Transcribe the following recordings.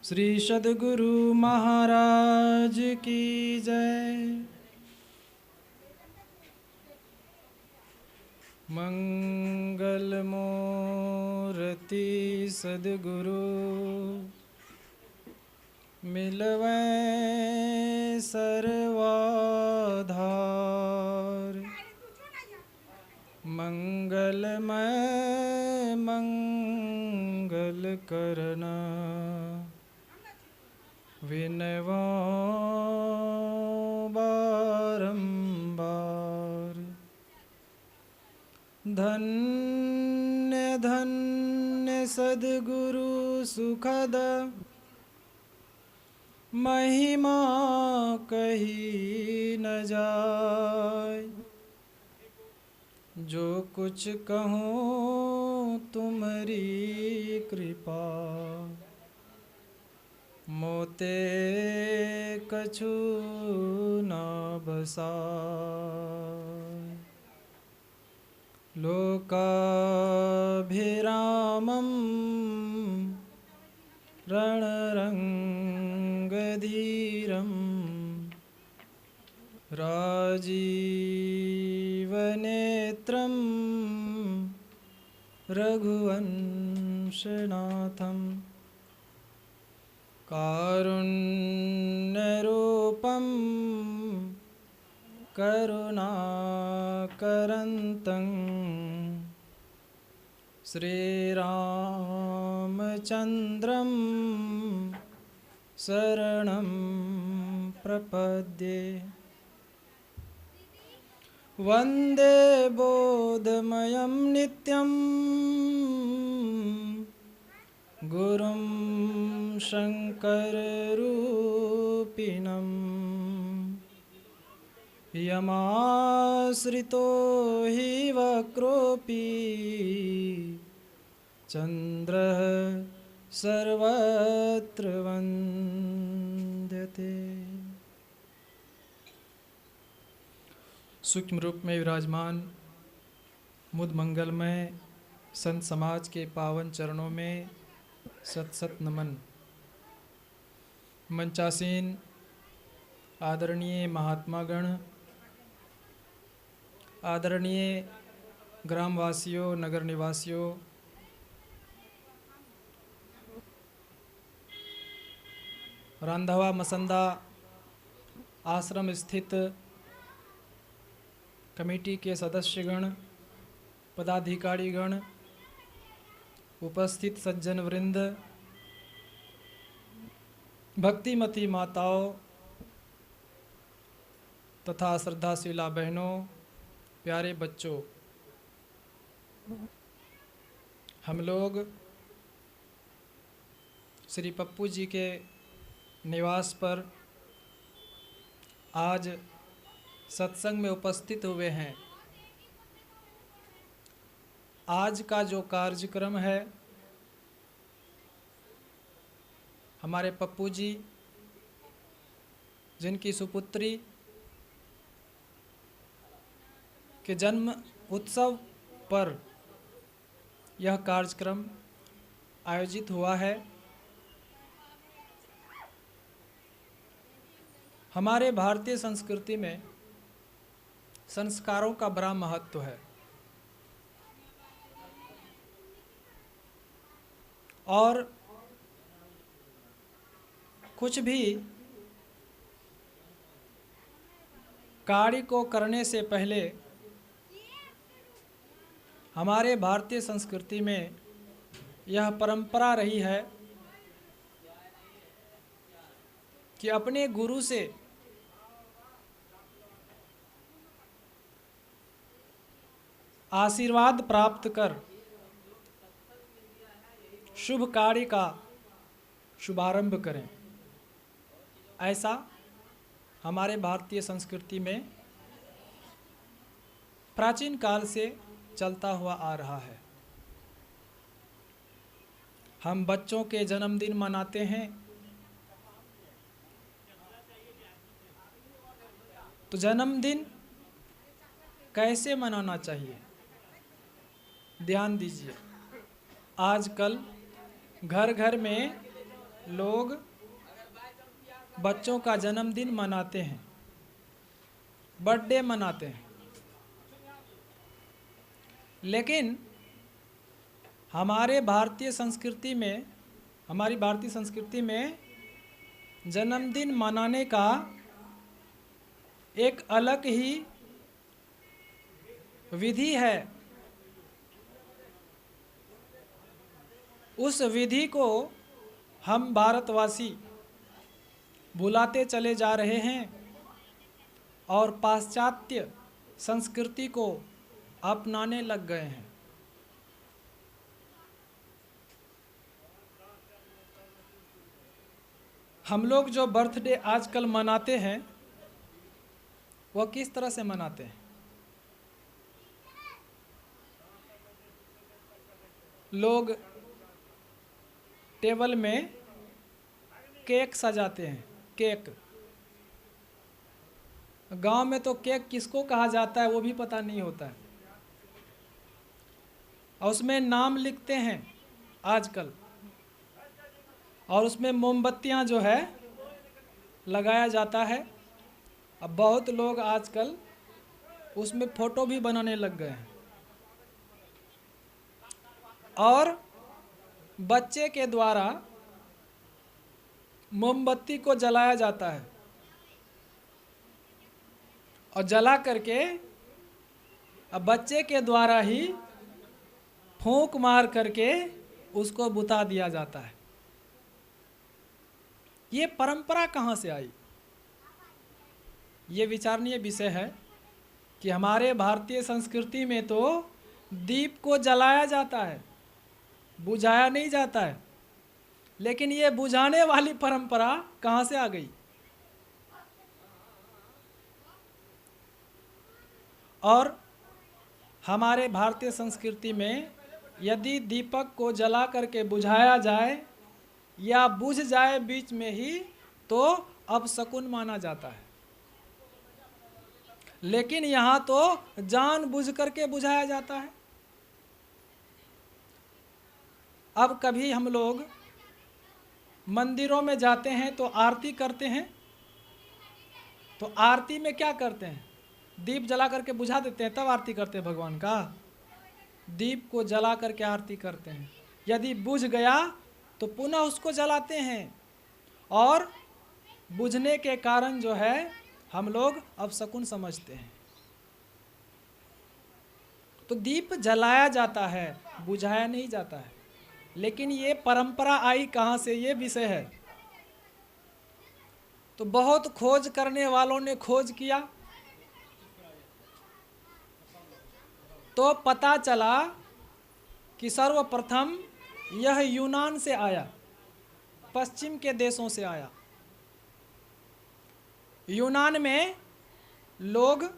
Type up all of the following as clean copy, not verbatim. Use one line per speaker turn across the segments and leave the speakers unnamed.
श्री सद्गुरु महाराज की जय। मंगल मूर्ति सद्गुरु मिलवै सर्वाधार। मंगलमय मंगल करना विनवो बारंबार। धन्य धन्य सद्गुरु सुखद महिमा कही न जाय। जो कुछ कहूँ तुम्हारी कृपा मोते कछु न बसाय। लोकाभिरामं रणरंगधीरं राजीवनेत्रं रघुवंशनाथं कारुण्यरूपं करुणाकरन्तं श्रीरामचन्द्रं शरणं प्रपद्ये। वन्दे बोधमयं नित्यं गुरुं शङ्कररूपिणं। यमाश्रितो हि वक्रोऽपि चन्द्रः सर्वत्र वन्द्यते। सूक्ष्म रूप में विराजमान मुद मंगलमय संत समाज के पावन चरणों में सत सत नमन। मंचासीन आदरणीय महात्मागण, आदरणीय ग्रामवासियों, नगर निवासियों, रांधवा मसंदा आश्रम स्थित कमेटी के सदस्यगण, पदाधिकारीगण, उपस्थित सज्जन वृंद, भक्तिमती माताओं तथा श्रद्धाशीला बहनों, प्यारे बच्चों, हम लोग श्री पप्पू जी के निवास पर आज सत्संग में उपस्थित हुए हैं। आज का जो कार्यक्रम है, हमारे पप्पू जी जिनकी सुपुत्री के जन्म उत्सव पर यह कार्यक्रम आयोजित हुआ है। हमारे भारतीय संस्कृति में संस्कारों का बड़ा महत्व है और कुछ भी कार्य को करने से पहले हमारे भारतीय संस्कृति में यह परंपरा रही है कि अपने गुरु से आशीर्वाद प्राप्त कर शुभ कार्य का शुभारंभ करें। ऐसा हमारे भारतीय संस्कृति में प्राचीन काल से चलता हुआ आ रहा है। हम बच्चों के जन्मदिन मनाते हैं तो जन्मदिन कैसे मनाना चाहिए, ध्यान दीजिए। आजकल घर घर में लोग बच्चों का जन्मदिन मनाते हैं, बर्थडे मनाते हैं, लेकिन हमारी भारतीय संस्कृति में जन्मदिन मनाने का एक अलग ही विधि है। उस विधि को हम भारतवासी भुलाते चले जा रहे हैं और पाश्चात्य संस्कृति को अपनाने लग गए हैं। हम लोग जो बर्थडे आजकल मनाते हैं वह किस तरह से मनाते हैं? लोग टेबल में केक सजाते हैं। केक, गांव में तो केक किसको कहा जाता है वो भी पता नहीं होता है, और उसमें नाम लिखते हैं आजकल, और उसमें मोमबत्तियां जो है लगाया जाता है। अब बहुत लोग आजकल उसमें फ़ोटो भी बनाने लग गए हैं, और बच्चे के द्वारा मोमबत्ती को जलाया जाता है, और जला करके अब बच्चे के द्वारा ही फूंक मार करके उसको बुता दिया जाता है। ये परंपरा कहाँ से आई? ये विचारणीय विषय है कि हमारे भारतीय संस्कृति में तो दीप को जलाया जाता है, बुझाया नहीं जाता है, लेकिन ये बुझाने वाली परंपरा कहाँ से आ गई? और हमारे भारतीय संस्कृति में यदि दीपक को जला करके बुझाया जाए या बुझ जाए बीच में ही तो अपशकुन माना जाता है, लेकिन यहाँ तो जानबूझ करके बुझाया जाता है। अब कभी हम लोग मंदिरों में जाते हैं तो आरती करते हैं, तो आरती में क्या करते हैं? दीप जला करके बुझा देते हैं, तब आरती करते हैं भगवान का। दीप को जला करके आरती करते हैं, यदि बुझ गया तो पुनः उसको जलाते हैं, और बुझने के कारण जो है हम लोग अपशकुन समझते हैं। तो दीप जलाया जाता है, बुझाया नहीं जाता है। लेकिन ये परंपरा आई कहाँ से, ये विषय है। तो बहुत खोज करने वालों ने खोज किया तो पता चला कि सर्वप्रथम यह यूनान से आया, पश्चिम के देशों से आया। यूनान में लोग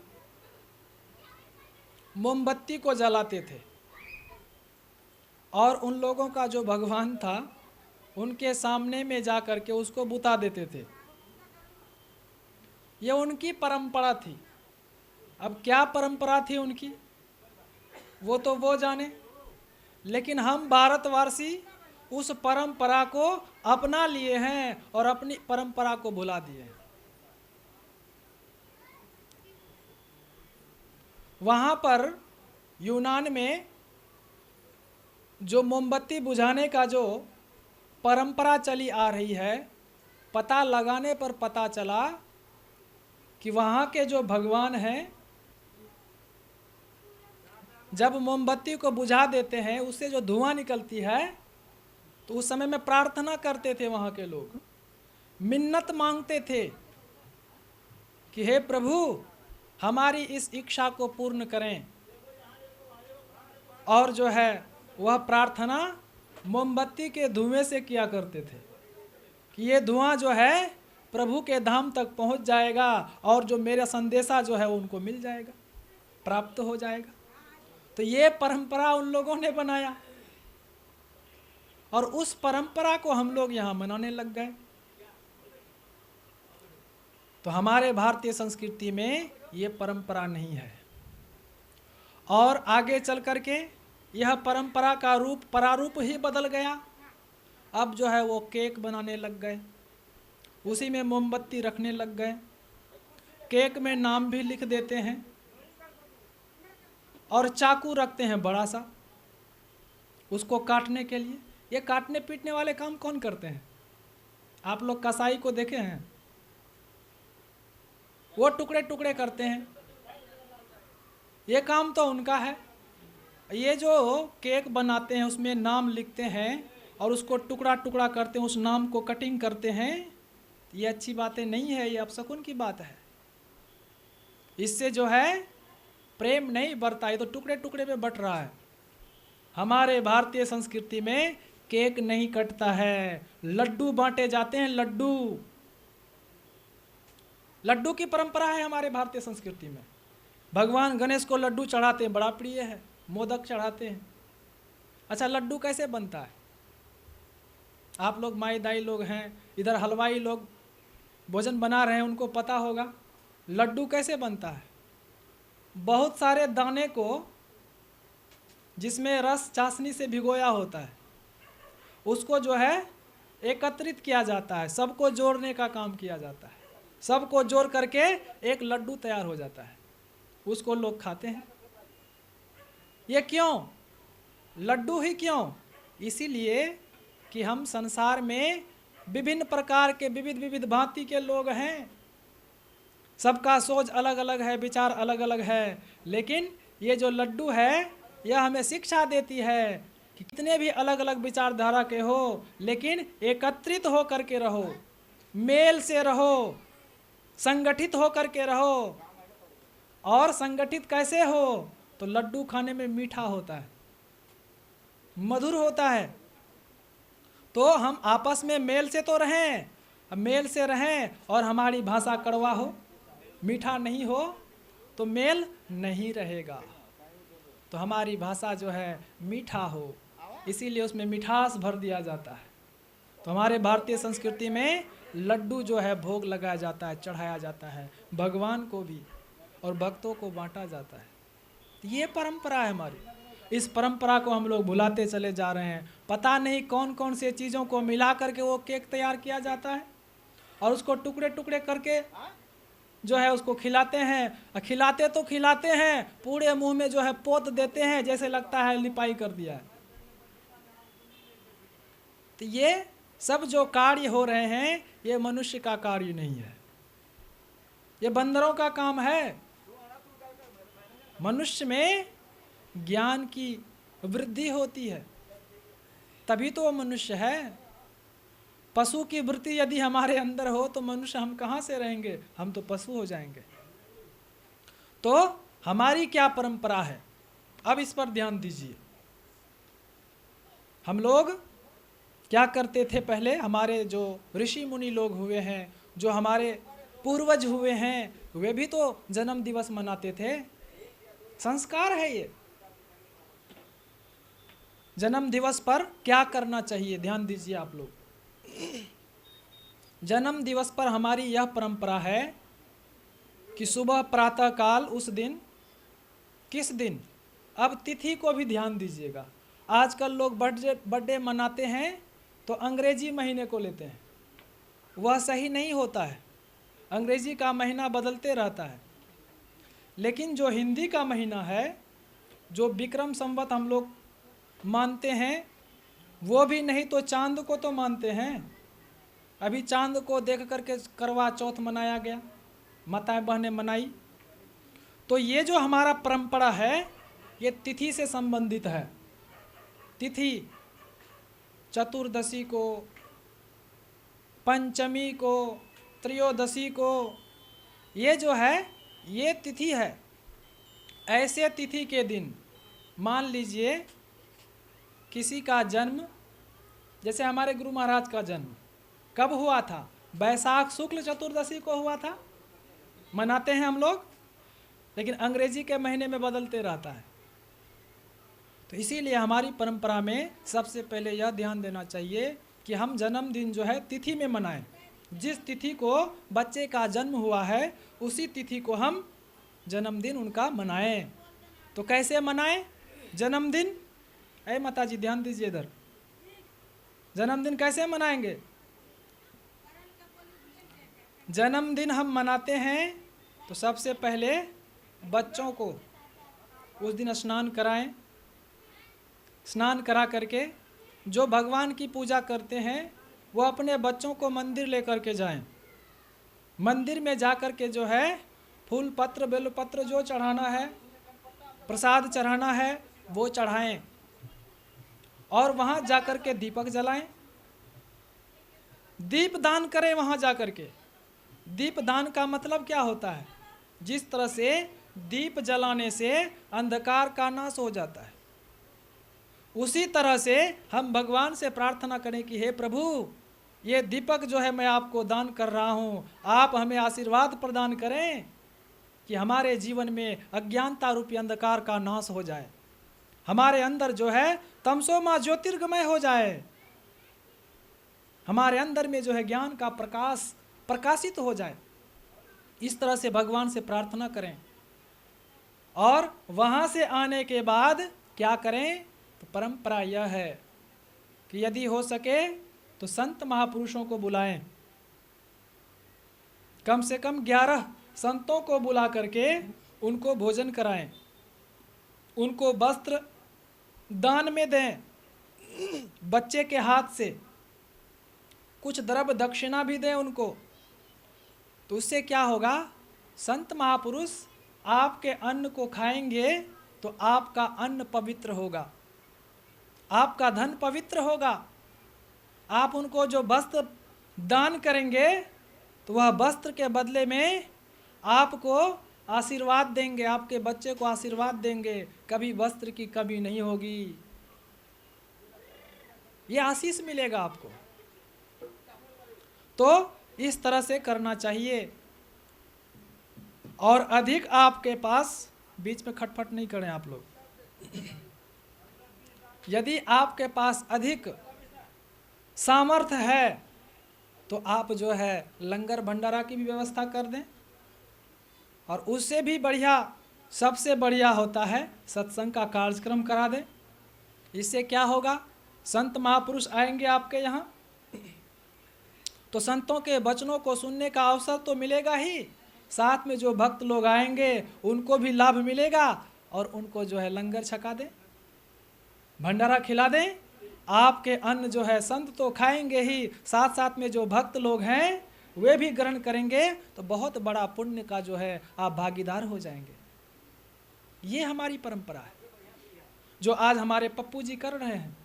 मोमबत्ती को जलाते थे, और उन लोगों का जो भगवान था उनके सामने में जा कर के उसको बुता देते थे। ये उनकी परंपरा थी। अब क्या परंपरा थी उनकी वो तो वो जाने, लेकिन हम भारतवासी उस परंपरा को अपना लिए हैं और अपनी परंपरा को भुला दिए हैं। वहाँ पर यूनान में जो मोमबत्ती बुझाने का जो परंपरा चली आ रही है, पता लगाने पर पता चला कि वहाँ के जो भगवान हैं जब मोमबत्ती को बुझा देते हैं उससे जो धुआं निकलती है तो उस समय में प्रार्थना करते थे। वहाँ के लोग मिन्नत मांगते थे कि हे प्रभु हमारी इस इच्छा को पूर्ण करें, और जो है वह प्रार्थना मोमबत्ती के धुएं से किया करते थे कि ये धुआं जो है प्रभु के धाम तक पहुंच जाएगा और जो मेरा संदेशा जो है उनको मिल जाएगा, प्राप्त हो जाएगा। तो ये परंपरा उन लोगों ने बनाया और उस परंपरा को हम लोग यहाँ मनाने लग गए। तो हमारे भारतीय संस्कृति में ये परंपरा नहीं है, और आगे चल करके यह परंपरा का रूप प्रारूप ही बदल गया। अब जो है वो केक बनाने लग गए, उसी में मोमबत्ती रखने लग गए, केक में नाम भी लिख देते हैं और चाकू रखते हैं बड़ा सा उसको काटने के लिए। ये काटने पीटने वाले काम कौन करते हैं? आप लोग कसाई को देखे हैं? वो टुकड़े टुकड़े करते हैं, ये काम तो उनका है। ये जो केक बनाते हैं उसमें नाम लिखते हैं और उसको टुकड़ा टुकड़ा करते हैं, उस नाम को कटिंग करते हैं, ये अच्छी बातें नहीं है, ये अपशकुन की बात है। इससे जो है प्रेम नहीं बढ़ता, ये तो टुकड़े टुकड़े में बट रहा है। हमारे भारतीय संस्कृति में केक नहीं कटता है, लड्डू बांटे जाते हैं। लड्डू लड्डू की परंपरा है हमारे भारतीय संस्कृति में। भगवान गणेश को लड्डू चढ़ाते हैं, बड़ा प्रिय है, मोदक चढ़ाते हैं। अच्छा, लड्डू कैसे बनता है? आप लोग माई दाई लोग हैं, इधर हलवाई लोग भोजन बना रहे हैं, उनको पता होगा लड्डू कैसे बनता है। बहुत सारे दाने को जिसमें रस चाशनी से भिगोया होता है उसको जो है एकत्रित किया जाता है, सबको जोड़ने का काम किया जाता है, सबको जोड़ करके एक लड्डू तैयार हो जाता है, उसको लोग खाते हैं। ये क्यों? लड्डू ही क्यों? इसीलिए कि हम संसार में विभिन्न प्रकार के विविध विविध भांति के लोग हैं, सबका सोच अलग अलग है, विचार अलग अलग है, लेकिन ये जो लड्डू है यह हमें शिक्षा देती है कि कितने भी अलग अलग विचारधारा के हो, लेकिन एकत्रित हो करके रहो, मेल से रहो, संगठित हो करके रहो। और संगठित कैसे हो? तो लड्डू खाने में मीठा होता है, मधुर होता है। तो हम आपस में मेल से तो रहें, मेल से रहें, और हमारी भाषा कड़वा हो, मीठा नहीं हो तो मेल नहीं रहेगा। तो हमारी भाषा जो है मीठा हो, इसीलिए उसमें मिठास भर दिया जाता है। तो हमारे भारतीय संस्कृति में लड्डू जो है भोग लगाया जाता है, चढ़ाया जाता है, भगवान को भी और भक्तों को बांटा जाता है। तो ये परंपरा है हमारी। इस परंपरा को हम लोग भुलाते चले जा रहे हैं। पता नहीं कौन कौन से चीज़ों को मिला करके वो केक तैयार किया जाता है और उसको टुकड़े टुकड़े करके जो है उसको खिलाते हैं। खिलाते तो खिलाते हैं, पूरे मुंह में जो है पोत देते हैं, जैसे लगता है लिपाई कर दिया है। तो ये सब जो कार्य हो रहे हैं ये मनुष्य का कार्य नहीं है, ये बंदरों का काम है। मनुष्य में ज्ञान की वृद्धि होती है तभी तो वो मनुष्य है। पशु की वृत्ति यदि हमारे अंदर हो तो मनुष्य हम कहाँ से रहेंगे? हम तो पशु हो जाएंगे। तो हमारी क्या परंपरा है, अब इस पर ध्यान दीजिए। हम लोग क्या करते थे पहले? हमारे जो ऋषि मुनि लोग हुए हैं, जो हमारे पूर्वज हुए हैं, वे भी तो जन्म दिवस मनाते थे। संस्कार है ये। जन्म दिवस पर क्या करना चाहिए, ध्यान दीजिए आप लोग। जन्म दिवस पर हमारी यह परंपरा है कि सुबह प्रातः काल उस दिन, किस दिन, अब तिथि को भी ध्यान दीजिएगा। आजकल लोग बर्थडे मनाते हैं तो अंग्रेजी महीने को लेते हैं, वह सही नहीं होता है। अंग्रेजी का महीना बदलते रहता है, लेकिन जो हिंदी का महीना है, जो विक्रम संवत हम लोग मानते हैं, वो भी नहीं तो चांद को तो मानते हैं। अभी चांद को देख करके करवा चौथ मनाया गया, माताएं बहनें मनाई। तो ये जो हमारा परंपरा है ये तिथि से संबंधित है। तिथि चतुर्दशी को, पंचमी को, त्रयोदशी को, ये जो है ये तिथि है। ऐसे तिथि के दिन मान लीजिए किसी का जन्म, जैसे हमारे गुरु महाराज का जन्म कब हुआ था? बैसाख शुक्ल चतुर्दशी को हुआ था, मनाते हैं हम लोग, लेकिन अंग्रेजी के महीने में बदलते रहता है। तो इसीलिए हमारी परंपरा में सबसे पहले यह ध्यान देना चाहिए कि हम जन्मदिन जो है तिथि में मनाएं। जिस तिथि को बच्चे का जन्म हुआ है उसी तिथि को हम जन्मदिन उनका मनाएं। तो कैसे मनाएं जन्मदिन? ऐ माता जी ध्यान दीजिए इधर। जन्मदिन कैसे मनाएंगे? जन्मदिन हम मनाते हैं तो सबसे पहले बच्चों को उस दिन स्नान कराएं। स्नान करा करके जो भगवान की पूजा करते हैं वो अपने बच्चों को मंदिर लेकर के जाएं। मंदिर में जा कर के जो है फूल पत्र बेलपत्र जो चढ़ाना है, प्रसाद चढ़ाना है वो चढ़ाएं और वहाँ जा कर के दीपक जलाएं। दीप दान करें वहाँ जा कर के। दीप दान का मतलब क्या होता है? जिस तरह से दीप जलाने से अंधकार का नाश हो जाता है, उसी तरह से हम भगवान से प्रार्थना करें कि हे प्रभु, ये दीपक जो है मैं आपको दान कर रहा हूँ, आप हमें आशीर्वाद प्रदान करें कि हमारे जीवन में अज्ञानता रूपी अंधकार का नाश हो जाए, हमारे अंदर जो है तमसोमा ज्योतिर्गमय हो जाए, हमारे अंदर में जो है ज्ञान का प्रकाश प्रकाशित हो जाए। इस तरह से भगवान से प्रार्थना करें। और वहाँ से आने के बाद क्या करें? तो परंपरा यह है कि यदि हो सके तो संत महापुरुषों को बुलाएं। कम से कम 11 संतों को बुला करके उनको भोजन कराएं, उनको वस्त्र दान में दें, बच्चे के हाथ से कुछ द्रव्य दक्षिणा भी दें उनको। तो उससे क्या होगा? संत महापुरुष आपके अन्न को खाएंगे तो आपका अन्न पवित्र होगा, आपका धन पवित्र होगा। आप उनको जो वस्त्र दान करेंगे तो वह वस्त्र के बदले में आपको आशीर्वाद देंगे, आपके बच्चे को आशीर्वाद देंगे, कभी वस्त्र की कमी नहीं होगी, ये आशीष मिलेगा आपको। तो इस तरह से करना चाहिए। और अधिक आपके पास, बीच में खटपट नहीं करें आप लोग, यदि आपके पास अधिक सामर्थ्य है तो आप जो है लंगर भंडारा की भी व्यवस्था कर दें। और उससे भी बढ़िया, सबसे बढ़िया होता है सत्संग का कार्यक्रम करा दें। इससे क्या होगा? संत महापुरुष आएंगे आपके यहाँ तो संतों के वचनों को सुनने का अवसर तो मिलेगा ही, साथ में जो भक्त लोग आएंगे उनको भी लाभ मिलेगा और उनको जो है लंगर छका दें, भंडारा खिला दें। आपके अन्न जो है संत तो खाएंगे ही, साथ साथ में जो भक्त लोग हैं वे भी ग्रहण करेंगे, तो बहुत बड़ा पुण्य का जो है आप भागीदार हो जाएंगे। ये हमारी परंपरा है जो आज हमारे पप्पू जी कर रहे हैं।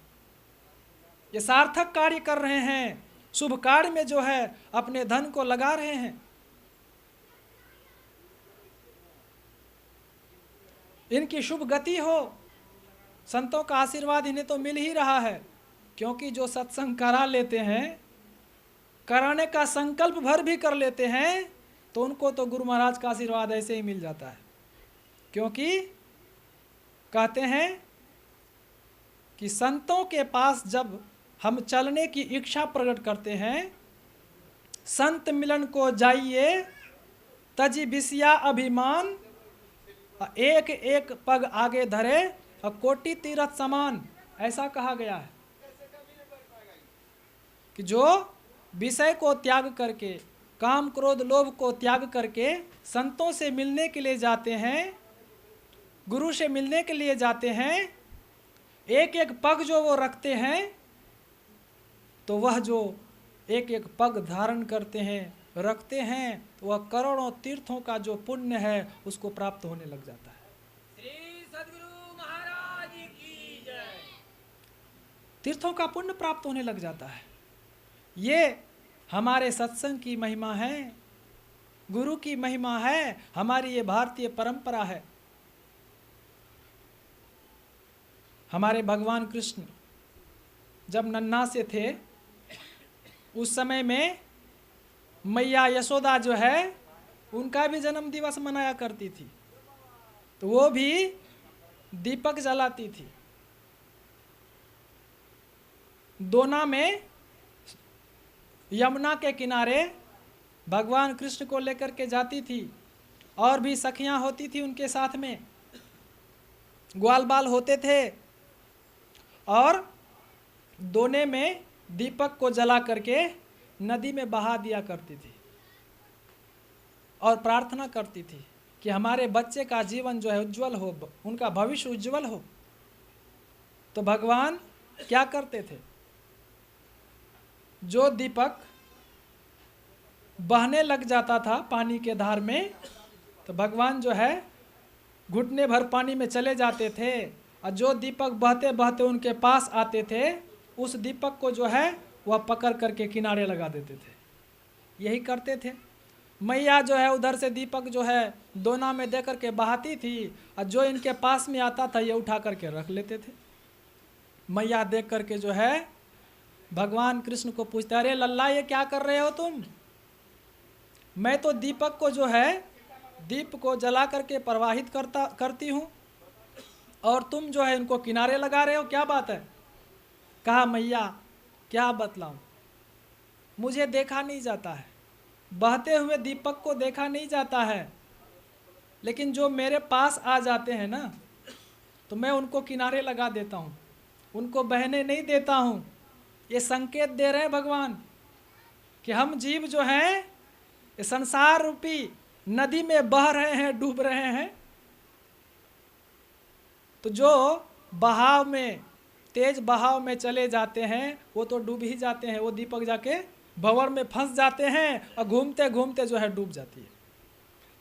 ये सार्थक कार्य कर रहे हैं, शुभ कार्य में जो है अपने धन को लगा रहे हैं। इनकी शुभ गति हो, संतों का आशीर्वाद इन्हें तो मिल ही रहा है, क्योंकि जो सत्संग करा लेते हैं, कराने का संकल्प भर भी कर लेते हैं, तो उनको तो गुरु महाराज का आशीर्वाद ऐसे ही मिल जाता है। क्योंकि कहते हैं कि संतों के पास जब हम चलने की इच्छा प्रकट करते हैं, संत मिलन को जाइए तजी बिसिया अभिमान, एक एक पग आगे धरे और कोटि तीरथ समान, ऐसा कहा गया है कि जो विषय को त्याग करके, काम क्रोध लोभ को त्याग करके संतों से मिलने के लिए जाते हैं, गुरु से मिलने के लिए जाते हैं, एक एक पग जो वो रखते हैं, तो वह जो एक एक पग धारण करते हैं, रखते हैं, तो वह करोड़ों तीर्थों का जो पुण्य है उसको प्राप्त होने लग जाता है।
श्री सद्गुरु महाराज की जय।
तीर्थों का पुण्य प्राप्त होने लग जाता है। ये हमारे सत्संग की महिमा है, गुरु की महिमा है, हमारी ये भारतीय परंपरा है। हमारे भगवान कृष्ण जब नन्हा से थे, उस समय में मैया यशोदा जो है उनका भी जन्म दिवस मनाया करती थी, तो वो भी दीपक जलाती थी। दोना में यमुना के किनारे भगवान कृष्ण को लेकर के जाती थी, और भी सखियां होती थी उनके साथ में, ग्वाल बाल होते थे, और दोने में दीपक को जला करके नदी में बहा दिया करती थी और प्रार्थना करती थी कि हमारे बच्चे का जीवन जो है उज्जवल हो, उनका भविष्य उज्जवल हो। तो भगवान क्या करते थे, जो दीपक बहने लग जाता था पानी के धार में, तो भगवान जो है घुटने भर पानी में चले जाते थे, और जो दीपक बहते बहते उनके पास आते थे, उस दीपक को जो है वह पकड़ करके किनारे लगा देते थे। यही करते थे। मैया जो है उधर से दीपक जो है दोना में दे करके बहाती थी, और जो इनके पास में आता था ये उठा करके रख लेते थे। मैया देख करके जो है भगवान कृष्ण को पूछते, अरे लल्ला ये क्या कर रहे हो तुम? मैं तो दीपक को जो है दीप को जला करके प्रवाहित करती हूँ, और तुम जो है इनको किनारे लगा रहे हो, क्या बात है? कहा मैया क्या बतलाऊं, मुझे देखा नहीं जाता है, बहते हुए दीपक को देखा नहीं जाता है, लेकिन जो मेरे पास आ जाते हैं ना, तो मैं उनको किनारे लगा देता हूँ, उनको बहने नहीं देता हूँ। ये संकेत दे रहे हैं भगवान कि हम जीव जो हैं ये संसार रूपी नदी में बह रहे हैं, डूब रहे हैं। तो जो बहाव में, तेज बहाव में चले जाते हैं वो तो डूब ही जाते हैं, वो दीपक जाके भंवर में फंस जाते हैं और घूमते घूमते जो है डूब जाती है।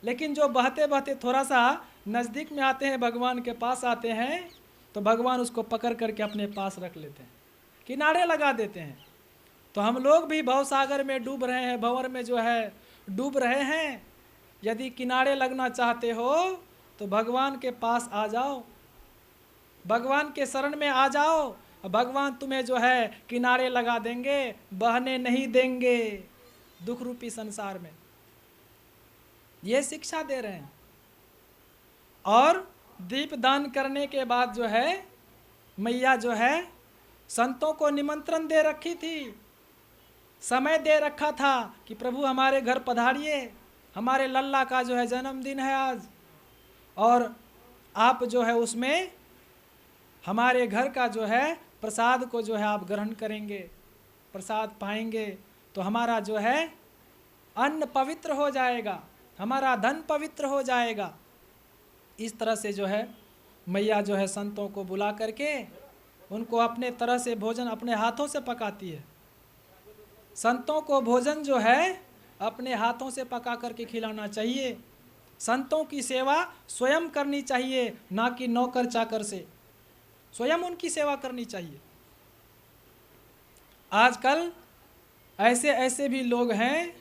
लेकिन जो बहते बहते थोड़ा सा नज़दीक में आते हैं, भगवान के पास आते हैं, तो भगवान उसको पकड़ करके अपने पास रख लेते हैं, किनारे लगा देते हैं। तो हम लोग भी भवसागर में डूब रहे हैं, भंवर में जो है डूब रहे हैं। यदि किनारे लगना चाहते हो तो भगवान के पास आ जाओ, भगवान के शरण में आ जाओ, भगवान तुम्हें जो है किनारे लगा देंगे, बहने नहीं देंगे दुख रूपी संसार में। ये शिक्षा दे रहे हैं। और दीप दान करने के बाद जो है मैया जो है संतों को निमंत्रण दे रखी थी, समय दे रखा था कि प्रभु हमारे घर पधारिए, हमारे लल्ला का जो है जन्मदिन है आज, और आप जो है उसमें हमारे घर का जो है प्रसाद को जो है आप ग्रहण करेंगे, प्रसाद पाएंगे, तो हमारा जो है अन्न पवित्र हो जाएगा, हमारा धन पवित्र हो जाएगा। इस तरह से जो है मैया जो है संतों को बुला करके उनको अपने तरह से भोजन अपने हाथों से पकाती है। संतों को भोजन जो है अपने हाथों से पका करके खिलाना चाहिए। संतों की सेवा स्वयं करनी चाहिए, ना कि नौकर चाकर से, स्वयं उनकी सेवा करनी चाहिए। आजकल ऐसे ऐसे भी लोग हैं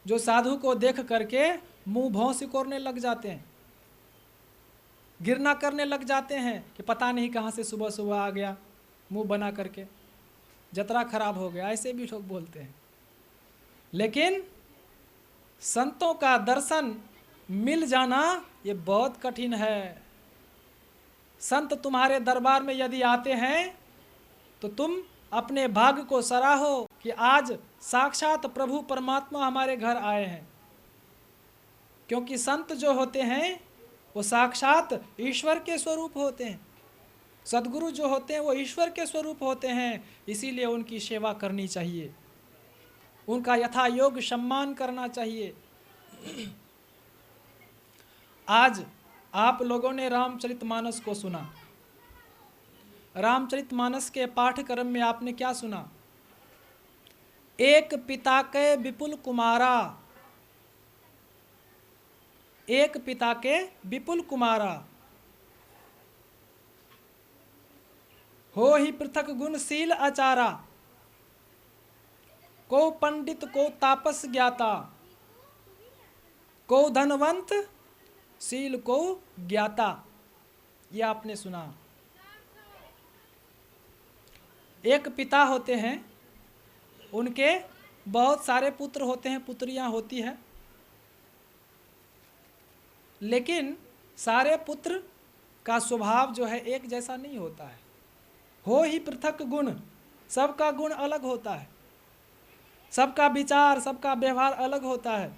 जो साधु को देख करके मुंह भौं सिकोड़ने लग जाते हैं, गिरना करने लग जाते हैं कि पता नहीं कहाँ से सुबह सुबह आ गया, मुंह बना करके जतरा खराब हो गया, ऐसे भी लोग बोलते हैं। लेकिन संतों का दर्शन मिल जाना ये बहुत कठिन है। संत तुम्हारे दरबार में यदि आते हैं तो तुम अपने भाग्य को सराहो कि आज साक्षात प्रभु परमात्मा हमारे घर आए हैं। क्योंकि संत जो होते हैं वो साक्षात ईश्वर के स्वरूप होते हैं, सद्गुरु जो होते हैं वो ईश्वर के स्वरूप होते हैं। इसीलिए उनकी सेवा करनी चाहिए, उनका यथा योग्य सम्मान करना चाहिए। आज आप लोगों ने रामचरितमानस को सुना। रामचरितमानस के पाठ्यक्रम में आपने क्या सुना? एक पिता के विपुल कुमारा, एक पिता के विपुल कुमारा, हो ही पृथक गुणशील आचारा, को पंडित को तापस ज्ञाता, को धनवंत शील को ज्ञाता। यह आपने सुना। एक पिता होते हैं, उनके बहुत सारे पुत्र होते हैं, पुत्रियां होती है, लेकिन सारे पुत्र का स्वभाव जो है एक जैसा नहीं होता है। हो ही पृथक गुण, सबका गुण अलग होता है, सबका विचार, सबका व्यवहार अलग होता है।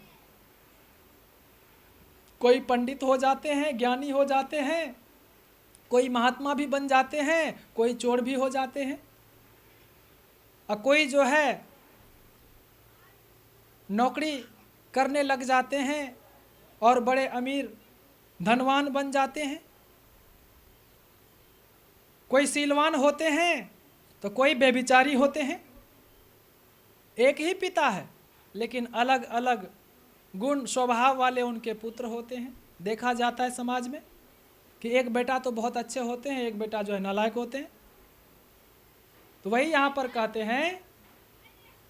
कोई पंडित हो जाते हैं, ज्ञानी हो जाते हैं, कोई महात्मा भी बन जाते हैं, कोई चोर भी हो जाते हैं। और कोई जो है नौकरी करने लग जाते हैं और बड़े अमीर धनवान बन जाते हैं, कोई सीलवान होते हैं तो कोई बेबिचारी होते हैं। एक ही पिता है लेकिन अलग अलग गुण स्वभाव वाले उनके पुत्र होते हैं। देखा जाता है समाज में कि एक बेटा तो बहुत अच्छे होते हैं, एक बेटा जो है नालायक होते हैं। तो वही यहाँ पर कहते हैं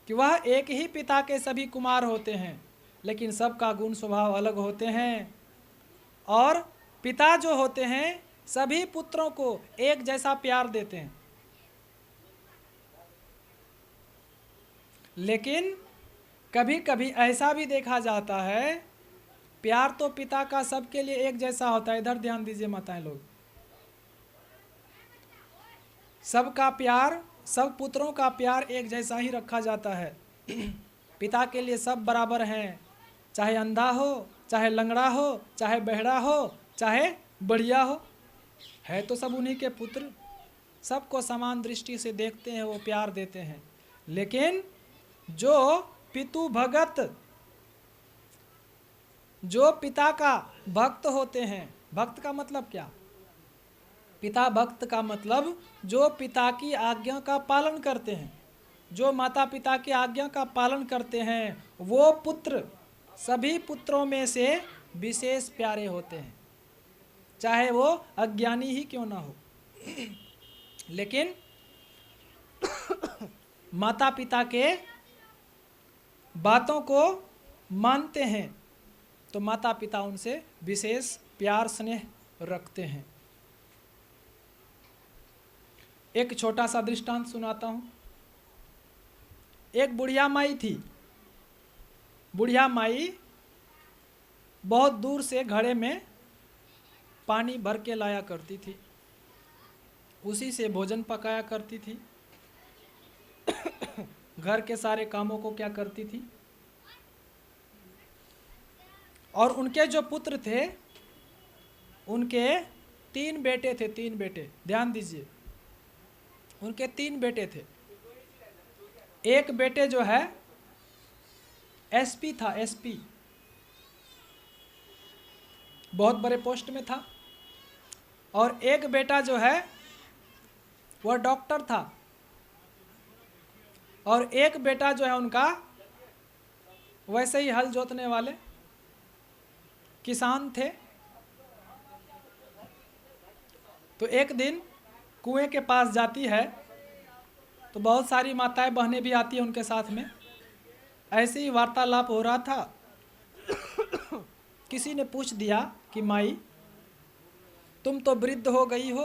कि वह एक ही पिता के सभी कुमार होते हैं लेकिन सबका गुण स्वभाव अलग होते हैं। और पिता जो होते हैं सभी पुत्रों को एक जैसा प्यार देते हैं, लेकिन कभी कभी ऐसा भी देखा जाता है प्यार तो पिता का सबके लिए एक जैसा होता है। इधर ध्यान दीजिए माताएं लोग, सबका प्यार, सब पुत्रों का प्यार एक जैसा ही रखा जाता है। पिता के लिए सब बराबर हैं, चाहे अंधा हो, चाहे लंगड़ा हो, चाहे बहरा हो, चाहे बढ़िया हो, है तो सब उन्हीं के पुत्र। सबको समान दृष्टि से देखते हैं, वो प्यार देते हैं। लेकिन जो पितु भगत, जो पिता का भक्त होते हैं, भक्त का मतलब क्या? पिता भक्त का मतलब जो पिता की आज्ञा का पालन करते हैं, जो माता पिता की आज्ञा का पालन करते हैं, वो पुत्र सभी पुत्रों में से विशेष प्यारे होते हैं, चाहे वो अज्ञानी ही क्यों ना हो। लेकिन माता पिता के बातों को मानते हैं तो माता पिता उनसे विशेष प्यार स्नेह रखते हैं। एक छोटा सा दृष्टांत सुनाता हूँ। एक बुढ़िया माई थी। बुढ़िया माई बहुत दूर से घड़े में पानी भर के लाया करती थी, उसी से भोजन पकाया करती थी, घर के सारे कामों को क्या करती थी। और उनके जो पुत्र थे, उनके 3 बेटे थे, 3 बेटे, ध्यान दीजिए, उनके 3 बेटे थे। एक बेटे जो है एसपी था, एसपी, बहुत बड़े पोस्ट में था। और एक बेटा जो है वह डॉक्टर था। और एक बेटा जो है उनका वैसे ही हल जोतने वाले किसान थे। तो एक दिन कुएं के पास जाती है तो बहुत सारी माताएं बहनें भी आती हैं उनके साथ में। ऐसे ही वार्तालाप हो रहा था। किसी ने पूछ दिया कि माई, तुम तो वृद्ध हो गई हो,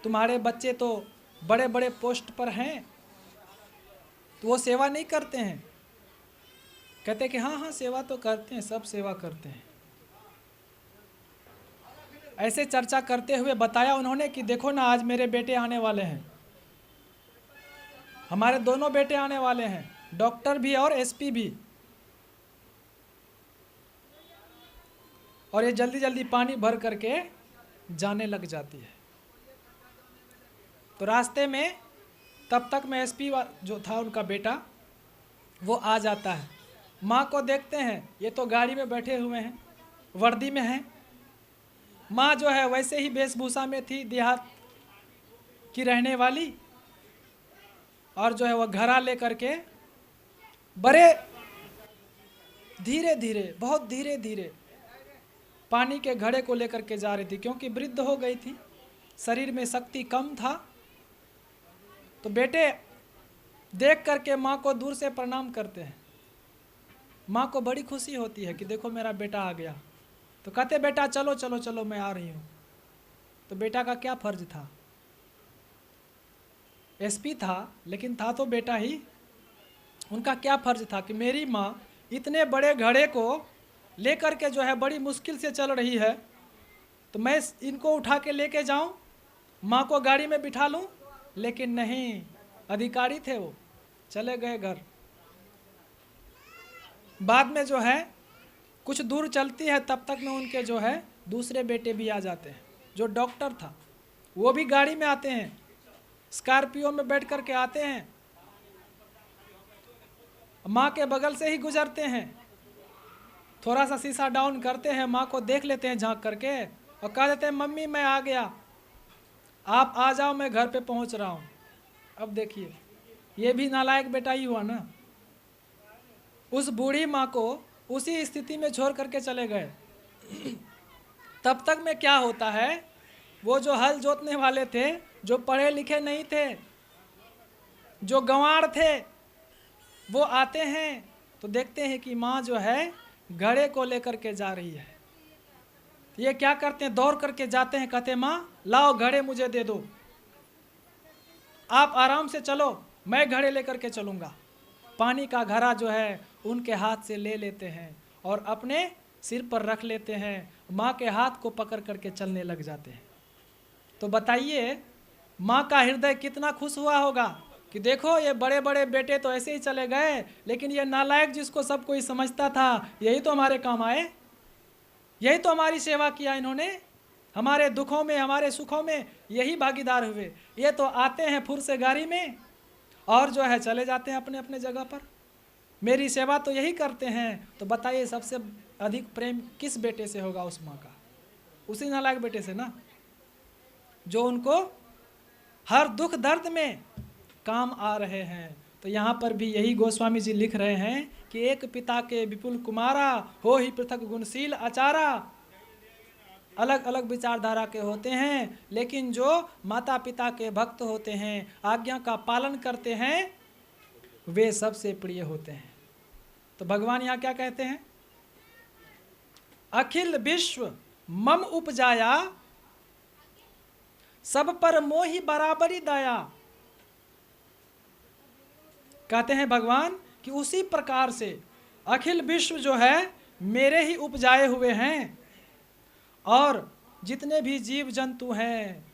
तुम्हारे बच्चे तो बड़े बड़े पोस्ट पर हैं, तो वो सेवा नहीं करते हैं? कहते कि हाँ हाँ सेवा तो करते हैं, सब सेवा करते हैं। ऐसे चर्चा करते हुए बताया उन्होंने कि देखो ना, आज मेरे बेटे आने वाले हैं, हमारे दोनों बेटे आने वाले हैं, डॉक्टर भी और एसपी भी। और ये जल्दी जल्दी पानी भर करके जाने लग जाती है। तो रास्ते में तब तक में एसपी जो था उनका बेटा वो आ जाता है। माँ को देखते हैं, ये तो गाड़ी में बैठे हुए हैं, वर्दी में हैं। माँ जो है वैसे ही वेशभूषा में थी, देहात की रहने वाली, और जो है वह घड़ा ले करके बड़े धीरे धीरे, बहुत धीरे धीरे पानी के घड़े को लेकर के जा रही थी, क्योंकि वृद्ध हो गई थी, शरीर में शक्ति कम था। तो बेटे देख करके माँ को दूर से प्रणाम करते हैं। माँ को बड़ी खुशी होती है कि देखो मेरा बेटा आ गया। तो कहते बेटा चलो चलो चलो मैं आ रही हूँ। तो बेटा का क्या फर्ज था? एसपी था लेकिन था तो बेटा ही। उनका क्या फर्ज था कि मेरी माँ इतने बड़े घड़े को लेकर के जो है बड़ी मुश्किल से चल रही है, तो मैं इनको उठा के लेके जाऊं, माँ को गाड़ी में बिठा लूं। लेकिन नहीं, अधिकारी थे वो, चले गए घर। बाद में जो है कुछ दूर चलती है, तब तक में उनके जो है दूसरे बेटे भी आ जाते हैं। जो डॉक्टर था वो भी गाड़ी में आते हैं, स्कॉर्पियो में बैठ करके आते हैं। माँ के बगल से ही गुजरते हैं, थोड़ा सा शीशा डाउन करते हैं, माँ को देख लेते हैं झांक करके और कह देते हैं मम्मी मैं आ गया, आप आ जाओ मैं घर पे पहुंच रहा हूँ। अब देखिए ये भी नालायक बेटा ही हुआ ना, उस बूढ़ी माँ को उसी स्थिति में छोड़ करके चले गए। तब तक में क्या होता है, वो जो हल जोतने वाले थे, जो पढ़े लिखे नहीं थे, जो गंवार थे, वो आते हैं तो देखते हैं कि माँ जो है घड़े को लेकर के जा रही है। ये क्या करते हैं, दौड़ करके जाते हैं, कहते हैं माँ लाओ घड़े मुझे दे दो, आप आराम से चलो मैं घड़े लेकर के चलूँगा। पानी का घड़ा जो है उनके हाथ से ले लेते हैं और अपने सिर पर रख लेते हैं, माँ के हाथ को पकड़ करके चलने लग जाते हैं। तो बताइए माँ का हृदय कितना खुश हुआ होगा कि देखो ये बड़े बड़े बेटे तो ऐसे ही चले गए, लेकिन ये नालायक जिसको सब कोई समझता था यही तो हमारे काम आए, यही तो हमारी सेवा किया इन्होंने, हमारे दुखों में हमारे सुखों में यही भागीदार हुए। ये तो आते हैं फुर से गाड़ी में और जो है चले जाते हैं अपने अपने जगह पर, मेरी सेवा तो यही करते हैं। तो बताइए सबसे अधिक प्रेम किस बेटे से होगा उस माँ का? उसी नालायक बेटे से ना, जो उनको हर दुख दर्द में काम आ रहे हैं। तो यहाँ पर भी यही गोस्वामी जी लिख रहे हैं कि एक पिता के विपुल कुमारा, हो ही पृथक गुणशील आचारा। अलग अलग विचारधारा के होते हैं, लेकिन जो माता पिता के भक्त होते हैं, आज्ञा का पालन करते हैं, वे सबसे प्रिय होते हैं। तो भगवान यहाँ क्या कहते हैं, अखिल विश्व मम उपजाया, सब पर मोहि बराबरी दया। कहते हैं भगवान कि उसी प्रकार से अखिल विश्व जो है मेरे ही उपजाए हुए हैं, और जितने भी जीव जंतु हैं,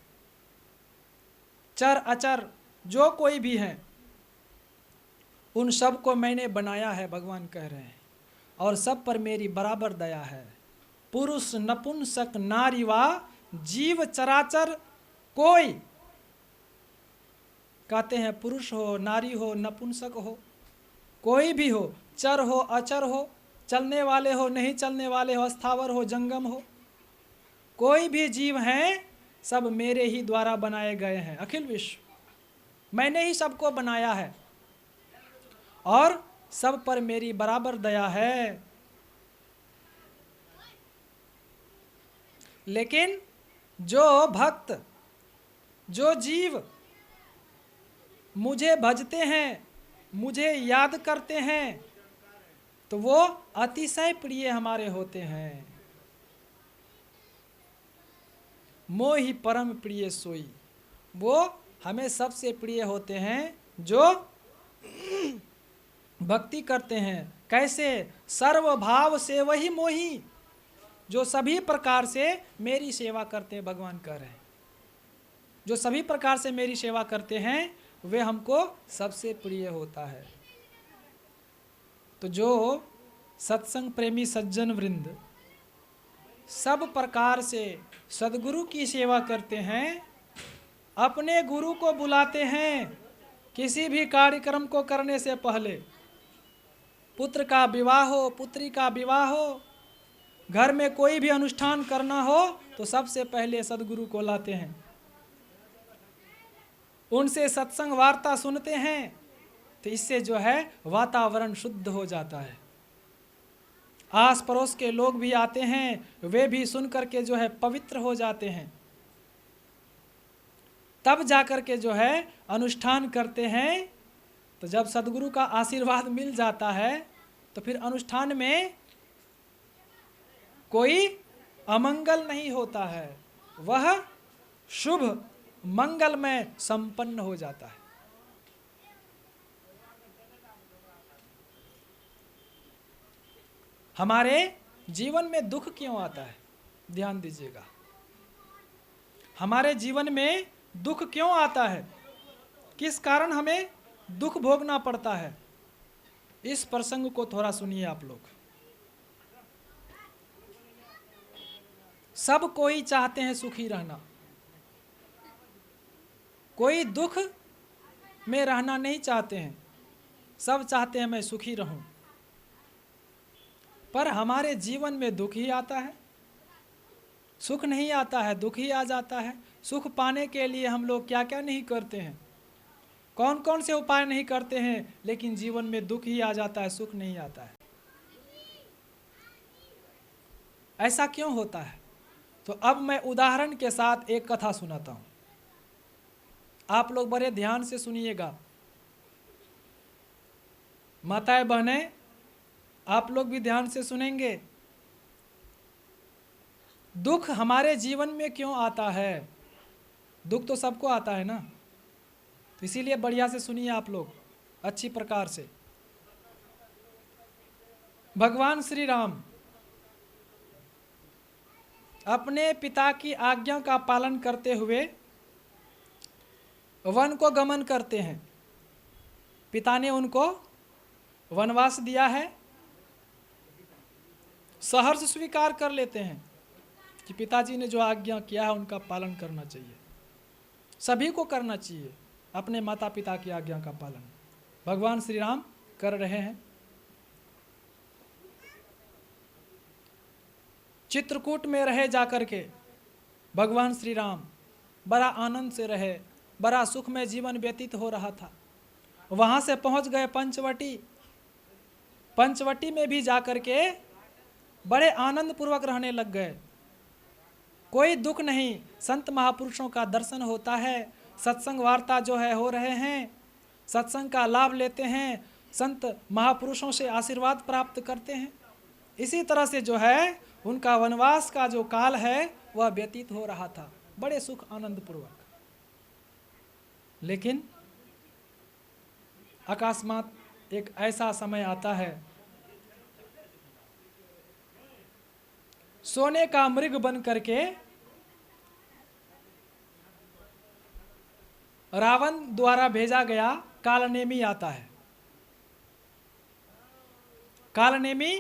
चर अचर जो कोई भी हैं, उन सब को मैंने बनाया है, भगवान कह रहे हैं, और सब पर मेरी बराबर दया है। पुरुष नपुंसक नारी वा जीव चराचर कोई, कहते हैं पुरुष हो नारी हो नपुंसक हो, कोई भी हो, चर हो अचर हो, चलने वाले हो नहीं चलने वाले हो, स्थावर हो जंगम हो, कोई भी जीव हैं, सब मेरे ही द्वारा बनाए गए हैं। अखिल विश्व मैंने ही सबको बनाया है और सब पर मेरी बराबर दया है। लेकिन जो भक्त, जो जीव मुझे भजते हैं, मुझे याद करते हैं, तो वो अतिशय प्रिय हमारे होते हैं। मोहि परम प्रिय सोई, वो हमें सबसे प्रिय होते हैं जो भक्ति करते हैं। कैसे? सर्वभाव से वही मोही, जो सभी प्रकार से मेरी सेवा करते हैं। भगवान कह रहे हैं जो सभी प्रकार से मेरी सेवा करते हैं वे हमको सबसे प्रिय होता है। तो जो सत्संग प्रेमी सज्जन वृंद सब प्रकार से सद्गुरु की सेवा करते हैं, अपने गुरु को बुलाते हैं किसी भी कार्यक्रम को करने से पहले, पुत्र का विवाह हो, पुत्री का विवाह हो, घर में कोई भी अनुष्ठान करना हो तो सबसे पहले सद्गुरु को लाते हैं, उनसे सत्संग वार्ता सुनते हैं, तो इससे जो है वातावरण शुद्ध हो जाता है। आस पड़ोस के लोग भी आते हैं, वे भी सुन करके जो है पवित्र हो जाते हैं, तब जाकर के जो है अनुष्ठान करते हैं। तो जब सद्गुरु का आशीर्वाद मिल जाता है तो फिर अनुष्ठान में कोई अमंगल नहीं होता है, वह शुभ मंगलमय संपन्न हो जाता है। हमारे जीवन में दुख क्यों आता है? ध्यान दीजिएगा, हमारे जीवन में दुख क्यों आता है, किस कारण हमें दुख भोगना पड़ता है? इस प्रसंग को थोड़ा सुनिए आप लोग। सब कोई चाहते हैं सुखी रहना, कोई दुख में रहना नहीं चाहते हैं। सब चाहते हैं मैं सुखी रहूं, पर हमारे जीवन में दुख ही आता है, सुख नहीं आता है, दुख ही आ जाता है। सुख पाने के लिए हम लोग क्या क्या नहीं करते हैं, कौन कौन से उपाय नहीं करते हैं, लेकिन जीवन में दुख ही आ जाता है, सुख नहीं आता है। ऐसा क्यों होता है? तो अब मैं उदाहरण के साथ एक कथा सुनाता हूं, आप लोग बड़े ध्यान से सुनिएगा। माताएं बहनें, आप लोग भी ध्यान से सुनेंगे। दुख हमारे जीवन में क्यों आता है? दुख तो सबको आता है ना, तो इसीलिए बढ़िया से सुनिए आप लोग अच्छी प्रकार से। भगवान श्री राम अपने पिता की आज्ञा का पालन करते हुए वन को गमन करते हैं। पिता ने उनको वनवास दिया है, सहर्ष स्वीकार कर लेते हैं कि पिताजी ने जो आज्ञा किया है उनका पालन करना चाहिए, सभी को करना चाहिए अपने माता पिता की आज्ञा का पालन। भगवान श्री राम कर रहे हैं। चित्रकूट में रहे जाकर के भगवान श्री राम बड़ा आनंद से रहे, बड़ा सुख में जीवन व्यतीत हो रहा था। वहाँ से पहुँच गए पंचवटी। पंचवटी में भी जाकर के बड़े आनंद पूर्वक रहने लग गए, कोई दुख नहीं। संत महापुरुषों का दर्शन होता है, सत्संग वार्ता जो है हो रहे हैं, सत्संग का लाभ लेते हैं, संत महापुरुषों से आशीर्वाद प्राप्त करते हैं। इसी तरह से जो है उनका वनवास का जो काल है वह व्यतीत हो रहा था बड़े सुख आनंद पूर्वक। लेकिन अकस्मात एक ऐसा समय आता है, सोने का मृग बन करके रावण द्वारा भेजा गया कालनेमी आता है। कालनेमी